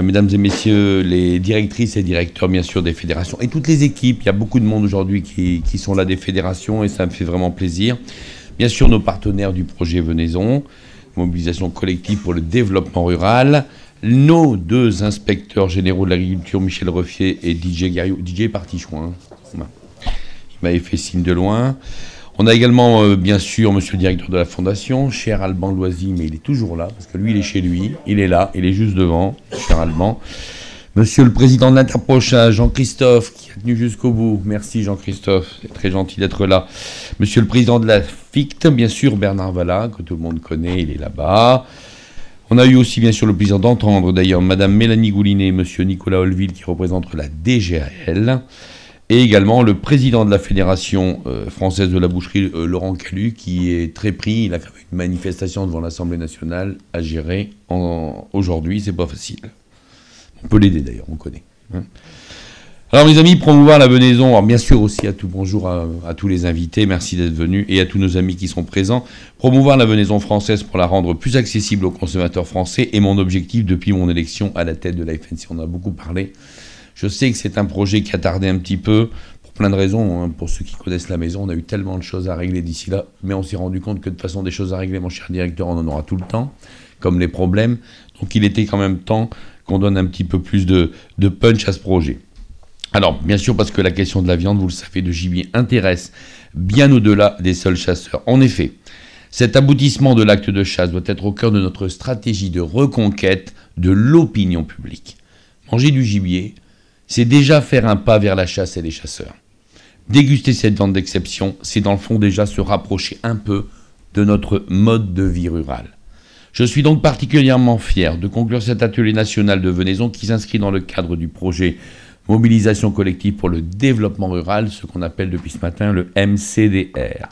mesdames et messieurs les directrices et directeurs, bien sûr, des fédérations, et toutes les équipes. Il y a beaucoup de monde aujourd'hui qui sont là des fédérations, et ça me fait vraiment plaisir. Bien sûr, nos partenaires du projet Venaison, mobilisation collective pour le développement rural, nos deux inspecteurs généraux de l'agriculture, Michel Reffier et Didier Garriot. Didier est parti, je crois. Hein. Il m'avait fait signe de loin. On a également, bien sûr, monsieur le directeur de la Fondation, cher Alban Loisy, mais il est toujours là, parce que lui, il est chez lui. Il est là, il est juste devant, cher Alban. Monsieur le président de l'Interprocha, Jean-Christophe, qui a tenu jusqu'au bout. Merci, Jean-Christophe, c'est très gentil d'être là. Monsieur le président de la FICT, bien sûr, Bernard Vallat, que tout le monde connaît, il est là-bas. On a eu aussi, bien sûr, le plaisir d'entendre, d'ailleurs, madame Mélanie Goulinet et monsieur Nicolas Olville, qui représentent la DGAL. Et également le président de la Fédération française de la boucherie, Laurent Calu, qui est très pris. Il a fait une manifestation devant l'Assemblée nationale à gérer aujourd'hui. C'est pas facile. On peut l'aider d'ailleurs, on connaît. Hein. Alors mes amis, promouvoir la venaison. Alors bien sûr aussi bonjour à tous les invités. Merci d'être venus et à tous nos amis qui sont présents. Promouvoir la venaison française pour la rendre plus accessible aux consommateurs français est mon objectif depuis mon élection à la tête de la FNC. On en a beaucoup parlé. Je sais que c'est un projet qui a tardé un petit peu, pour plein de raisons. Hein. Pour ceux qui connaissent la maison, on a eu tellement de choses à régler d'ici là, mais on s'est rendu compte que de toute façon, des choses à régler, mon cher directeur, on en aura tout le temps, comme les problèmes. Donc il était quand même temps qu'on donne un petit peu plus de punch à ce projet. Alors, bien sûr, parce que la question de la viande, vous le savez, de gibier intéresse bien au-delà des seuls chasseurs. En effet, cet aboutissement de l'acte de chasse doit être au cœur de notre stratégie de reconquête de l'opinion publique. Manger du gibier, c'est déjà faire un pas vers la chasse et les chasseurs. Déguster cette viande d'exception, c'est dans le fond déjà se rapprocher un peu de notre mode de vie rural. Je suis donc particulièrement fier de conclure cet atelier national de venaison qui s'inscrit dans le cadre du projet Mobilisation collective pour le développement rural, ce qu'on appelle depuis ce matin le MCDR.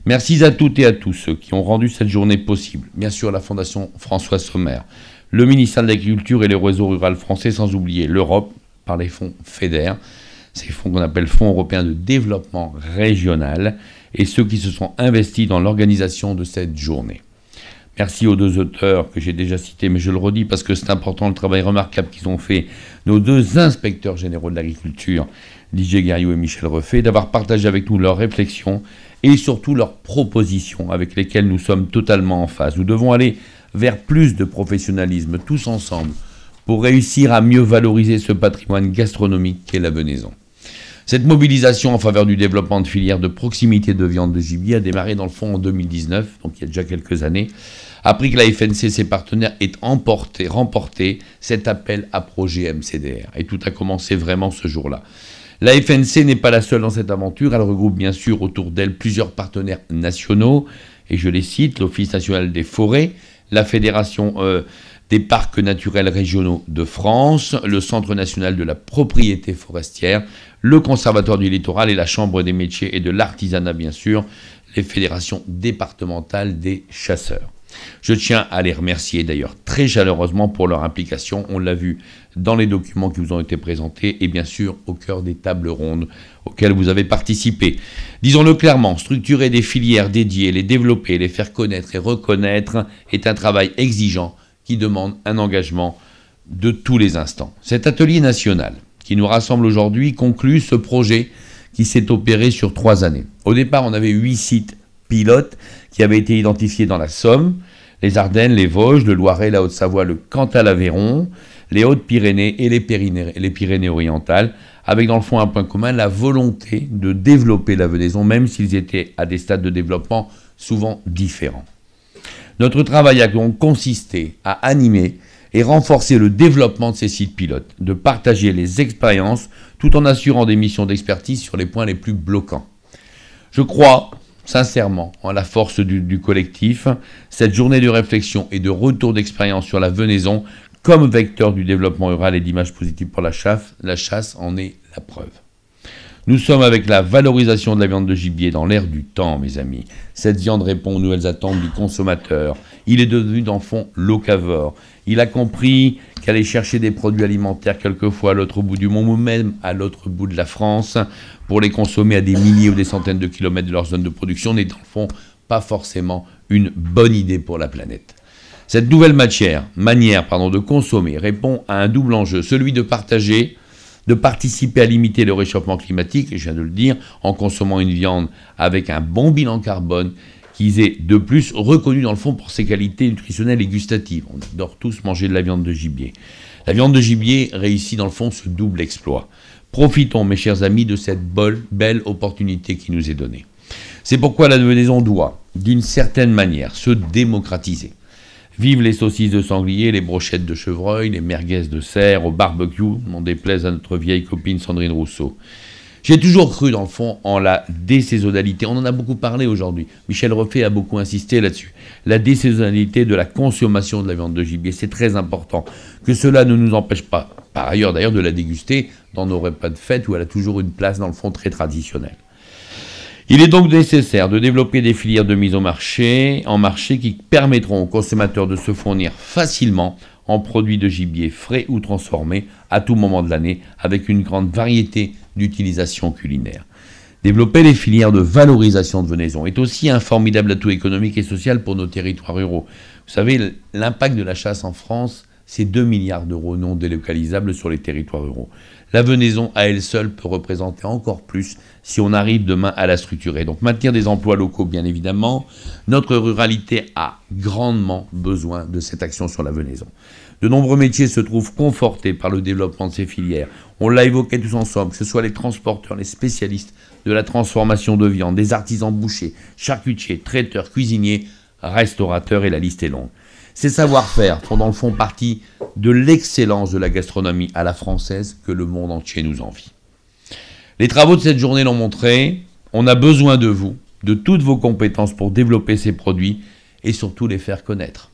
Merci à toutes et à tous ceux qui ont rendu cette journée possible. Bien sûr, la Fondation François Sommer, le ministère de l'Agriculture et le réseau rural français, sans oublier l'Europe, par les fonds FEDER, ces fonds qu'on appelle Fonds européens de développement régional, et ceux qui se sont investis dans l'organisation de cette journée. Merci aux deux auteurs que j'ai déjà cités, mais je le redis parce que c'est important le travail remarquable qu'ils ont fait, nos deux inspecteurs généraux de l'agriculture, Didier Garriot et Michel Reffier, d'avoir partagé avec nous leurs réflexions et surtout leurs propositions avec lesquelles nous sommes totalement en phase. Nous devons aller vers plus de professionnalisme tous ensemble, pour réussir à mieux valoriser ce patrimoine gastronomique qu'est la venaison. Cette mobilisation en faveur du développement de filières de proximité de viande de gibier a démarré dans le fond en 2019, donc il y a déjà quelques années, après que la FNC et ses partenaires aient remporté cet appel à projet MCDR. Et tout a commencé vraiment ce jour-là. La FNC n'est pas la seule dans cette aventure, elle regroupe bien sûr autour d'elle plusieurs partenaires nationaux, et je les cite, l'Office national des forêts, la Fédération des parcs naturels régionaux de France, le Centre national de la propriété forestière, le Conservatoire du littoral et la Chambre des métiers et de l'artisanat, bien sûr, les fédérations départementales des chasseurs. Je tiens à les remercier d'ailleurs très chaleureusement pour leur implication, on l'a vu dans les documents qui vous ont été présentés et bien sûr au cœur des tables rondes auxquelles vous avez participé. Disons-le clairement, structurer des filières dédiées, les développer, les faire connaître et reconnaître est un travail exigeant qui demande un engagement de tous les instants. Cet atelier national qui nous rassemble aujourd'hui conclut ce projet qui s'est opéré sur 3 années. Au départ, on avait 8 sites pilotes qui avaient été identifiés dans la Somme, les Ardennes, les Vosges, le Loiret, la Haute-Savoie, le Cantal-Aveyron, les Hautes-Pyrénées et les Pyrénées-Orientales, avec dans le fond un point commun, la volonté de développer la venaison, même s'ils étaient à des stades de développement souvent différents. Notre travail a donc consisté à animer et renforcer le développement de ces sites pilotes, de partager les expériences tout en assurant des missions d'expertise sur les points les plus bloquants. Je crois sincèrement en la force du collectif. Cette journée de réflexion et de retour d'expérience sur la venaison comme vecteur du développement rural et d'image positive pour la chasse en est la preuve. Nous sommes avec la valorisation de la viande de gibier dans l'ère du temps, mes amis. Cette viande répond aux nouvelles attentes du consommateur. Il est devenu, dans le fond, locavore. Il a compris qu'aller chercher des produits alimentaires quelquefois à l'autre bout du monde ou même à l'autre bout de la France pour les consommer à des milliers ou des centaines de kilomètres de leur zone de production n'est, dans le fond, pas forcément une bonne idée pour la planète. Cette nouvelle manière de consommer répond à un double enjeu, celui de partager, de participer à limiter le réchauffement climatique, et je viens de le dire, en consommant une viande avec un bon bilan carbone, qui est de plus reconnu dans le fond pour ses qualités nutritionnelles et gustatives. On adore tous manger de la viande de gibier. La viande de gibier réussit dans le fond ce double exploit. Profitons, mes chers amis, de cette belle opportunité qui nous est donnée. C'est pourquoi la venaison doit, d'une certaine manière, se démocratiser. Vive les saucisses de sanglier, les brochettes de chevreuil, les merguez de cerf au barbecue, n'en déplaise à notre vieille copine Sandrine Rousseau. J'ai toujours cru, dans le fond, en la désaisonnalité. On en a beaucoup parlé aujourd'hui. Michel Reffay a beaucoup insisté là-dessus. La désaisonnalité de la consommation de la viande de gibier, c'est très important. Que cela ne nous empêche pas, par ailleurs d'ailleurs, de la déguster dans nos repas de fête où elle a toujours une place, dans le fond, très traditionnelle. Il est donc nécessaire de développer des filières de mise en marché qui permettront aux consommateurs de se fournir facilement en produits de gibier frais ou transformés à tout moment de l'année avec une grande variété d'utilisations culinaires. Développer les filières de valorisation de venaison est aussi un formidable atout économique et social pour nos territoires ruraux. Vous savez, l'impact de la chasse en France, c'est 2 milliards d'euros non délocalisables sur les territoires ruraux. La venaison, à elle seule, peut représenter encore plus si on arrive demain à la structurer. Donc maintenir des emplois locaux, bien évidemment. Notre ruralité a grandement besoin de cette action sur la venaison. De nombreux métiers se trouvent confortés par le développement de ces filières. On l'a évoqué tous ensemble, que ce soit les transporteurs, les spécialistes de la transformation de viande, des artisans bouchers, charcutiers, traiteurs, cuisiniers, restaurateurs, et la liste est longue. Ces savoir-faire font dans le fond partie de l'excellence de la gastronomie à la française que le monde entier nous envie. Les travaux de cette journée l'ont montré, on a besoin de vous, de toutes vos compétences pour développer ces produits et surtout les faire connaître.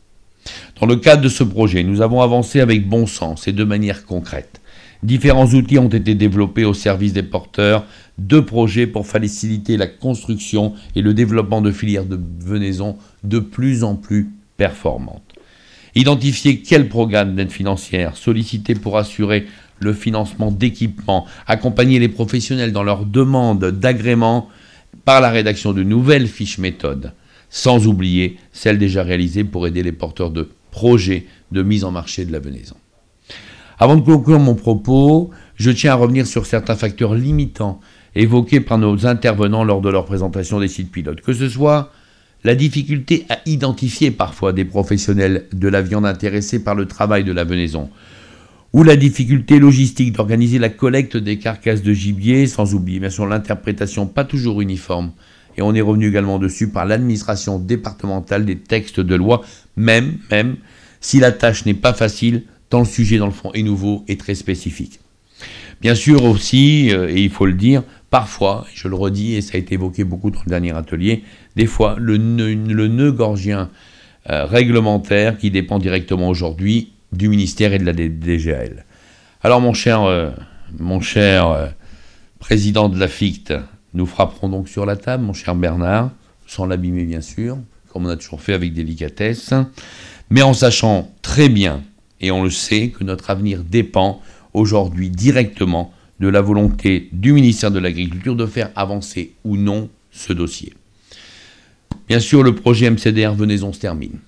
Dans le cadre de ce projet, nous avons avancé avec bon sens et de manière concrète. Différents outils ont été développés au service des porteurs de projets pour faciliter la construction et le développement de filières de venaison de plus en plus performantes. Identifier quel programme d'aide financière solliciter pour assurer le financement d'équipements, accompagner les professionnels dans leur demande d'agrément par la rédaction de nouvelles fiches méthodes, sans oublier celles déjà réalisées pour aider les porteurs de projets de mise en marché de la venaison. Avant de conclure mon propos, je tiens à revenir sur certains facteurs limitants évoqués par nos intervenants lors de leur présentation des sites pilotes, que ce soit la difficulté à identifier parfois des professionnels de la viande intéressés par le travail de la venaison, ou la difficulté logistique d'organiser la collecte des carcasses de gibier, sans oublier bien sûr l'interprétation pas toujours uniforme, et on est revenu également dessus par l'administration départementale des textes de loi, même si la tâche n'est pas facile, tant le sujet dans le fond est nouveau et très spécifique. Bien sûr aussi, et il faut le dire, parfois, je le redis, et ça a été évoqué beaucoup dans le dernier atelier, des fois, le nœud gorgien réglementaire qui dépend directement aujourd'hui du ministère et de la DGAL. Alors, mon cher président de la FICT, nous frapperons donc sur la table, mon cher Bernard, sans l'abîmer bien sûr, comme on a toujours fait avec délicatesse, mais en sachant très bien, et on le sait, que notre avenir dépend aujourd'hui directement de la volonté du ministère de l'Agriculture de faire avancer ou non ce dossier. Bien sûr, le projet MCDR Venaison se termine.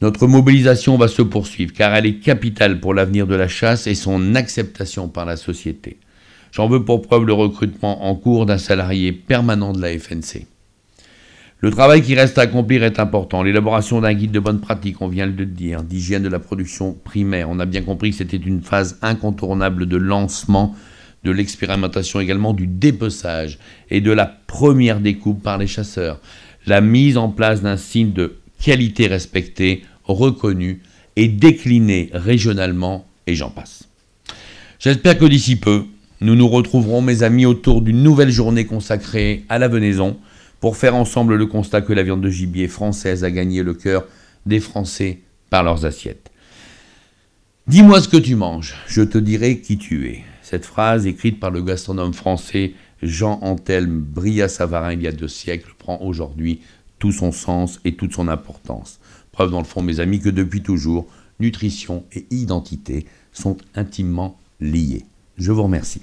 Notre mobilisation va se poursuivre car elle est capitale pour l'avenir de la chasse et son acceptation par la société. J'en veux pour preuve le recrutement en cours d'un salarié permanent de la FNC. Le travail qui reste à accomplir est important. L'élaboration d'un guide de bonne pratique, on vient de le dire, d'hygiène de la production primaire. On a bien compris que c'était une phase incontournable de lancement, de l'expérimentation également du dépeçage et de la première découpe par les chasseurs. La mise en place d'un signe de qualité respecté, reconnu et décliné régionalement, et j'en passe. J'espère que d'ici peu, nous nous retrouverons, mes amis, autour d'une nouvelle journée consacrée à la venaison, pour faire ensemble le constat que la viande de gibier française a gagné le cœur des Français par leurs assiettes. Dis-moi ce que tu manges, je te dirai qui tu es. Cette phrase, écrite par le gastronome français Jean-Anthelme Brillat-Savarin il y a 2 siècles, prend aujourd'hui tout son sens et toute son importance. Preuve dans le fond, mes amis, que depuis toujours, nutrition et identité sont intimement liées. Je vous remercie.